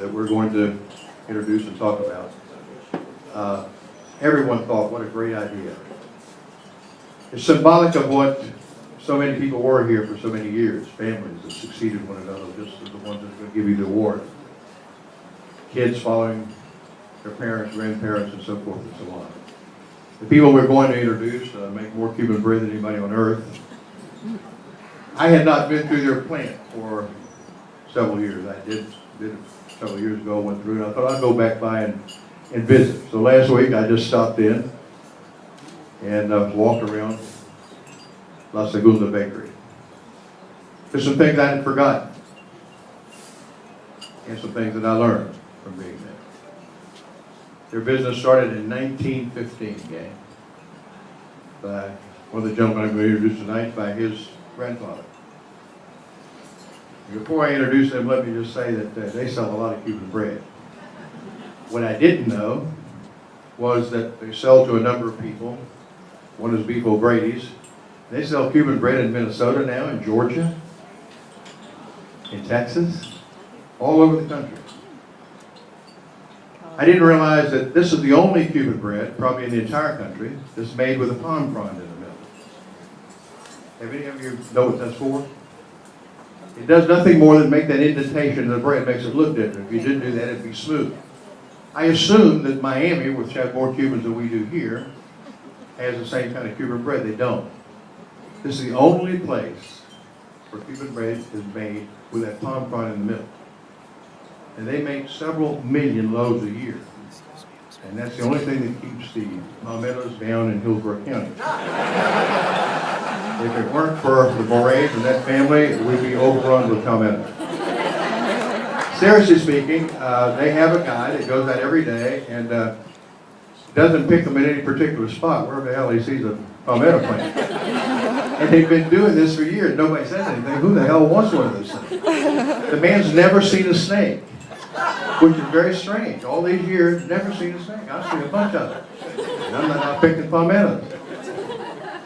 that we're going to introduce and talk about, everyone thought, what a great idea. It's symbolic of what so many people were here for so many years, families that succeeded one another, just as the ones that are going to give you the award. Kids following their parents, grandparents, and so forth and so on. The people we're going to introduce make more Cuban bread than anybody on earth. I had not been through their plant for several years. I did it several years ago, went through it. I thought I'd go back by and visit. So last week I just stopped in and walked around La Segunda Bakery. There's some things I had forgotten and some things that I learned from being there. Their business started in 1915, gang, by one of the gentlemen I'm going to introduce tonight, by his grandfather. Before I introduce them, let me just say that they sell a lot of Cuban bread. What I didn't know was that they sell to a number of people. One is Beef O'Brady's. They sell Cuban bread in Minnesota now, in Georgia, in Texas, all over the country. I didn't realize that this is the only Cuban bread, probably in the entire country, that's made with a palm frond in the middle. Have any of you know what that's for? It does nothing more than make that indentation in the bread, makes it look different. If you didn't do that, it'd be smooth. I assume that Miami, which has more Cubans than we do here, has the same kind of Cuban bread. They don't. This is the only place where Cuban bread is made with that palm frond in the middle. And they make several million loaves a year. And that's the only thing that keeps the palmettos down in Hillsborough County. If it weren't for the Morays and that family, we'd be overrun with palmettos. Seriously speaking, they have a guy that goes out every day and doesn't pick them in any particular spot, wherever the hell he sees a palmetto plant. And they've been doing this for years. Nobody says anything. Who the hell wants one of those things? The man's never seen a snake, which is very strange. All these years, never seen a snake. I've seen a bunch of them. And I'm not picking palmettos.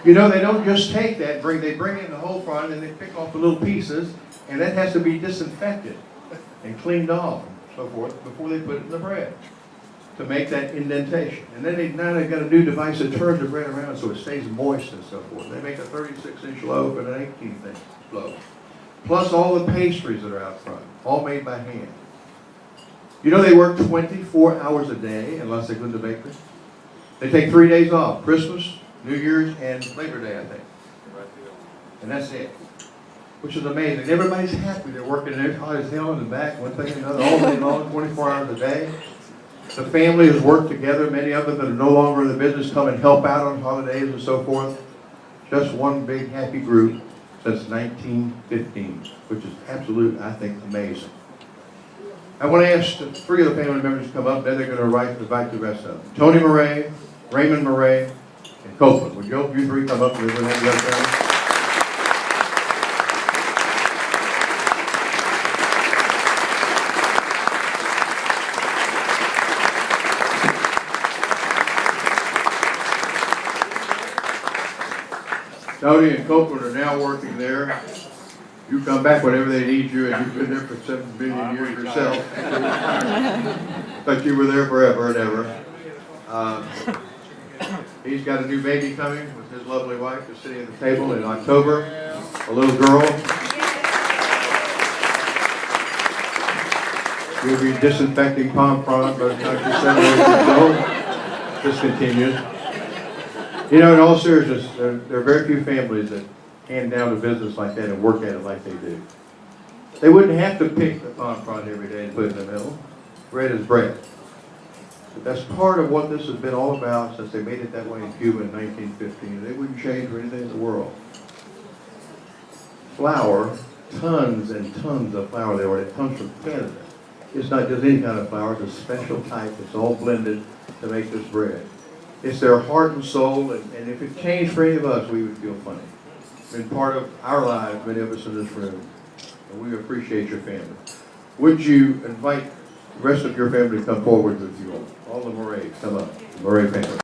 You know, they don't just take that, they bring in the whole frond and they pick off the little pieces, and that has to be disinfected and cleaned off and so forth before they put it in the bread to make that indentation. And then now they've got a new device that turns the bread around so it stays moist and so forth. They make a 36-inch loaf and an 18-inch loaf. Plus all the pastries that are out front, all made by hand. You know they work 24 hours a day in La Segunda Bakery? They take 3 days off, Christmas, New Year's, and Labor Day, I think. And that's it. Which is amazing. Everybody's happy. They're working hard as hell in the back, one thing and another, all day long, 24 hours a day. The family has worked together. Many of them that are no longer in the business come and help out on holidays and so forth. Just one big happy group since 1915, which is absolute, I think, amazing. I want to ask 3 of the family members to come up, then they're going to invite the rest of them. Tony Murray, Raymond Murray, and Copeland. Would you 3 come up and represent the other family? Tony and Copeland are now working there. You come back whenever they need you, and you've been there for 7 billion years yourself. But you were there forever and ever. He's got a new baby coming with his lovely wife who's sitting at the table in October, a little girl. You'll be disinfecting palm frond by the time she's 7 years old. This continues. You know, in all seriousness, there are very few families that hand down a business like that and work at it like they do. They wouldn't have to pick the palm frond every day and put it in the middle. Bread is bread. But that's part of what this has been all about since they made it that way in Cuba in 1915. They wouldn't change for anything in the world. Flour, tons and tons of flour there, it comes from Canada. It's not just any kind of flour, it's a special type. It's all blended to make this bread. It's their heart and soul, and if it changed for any of us, we would feel funny. It's been part of our lives, many of us in this room, and we appreciate your family. Would you invite the rest of your family to come forward with you all? All the Morays, come up, the Moray family.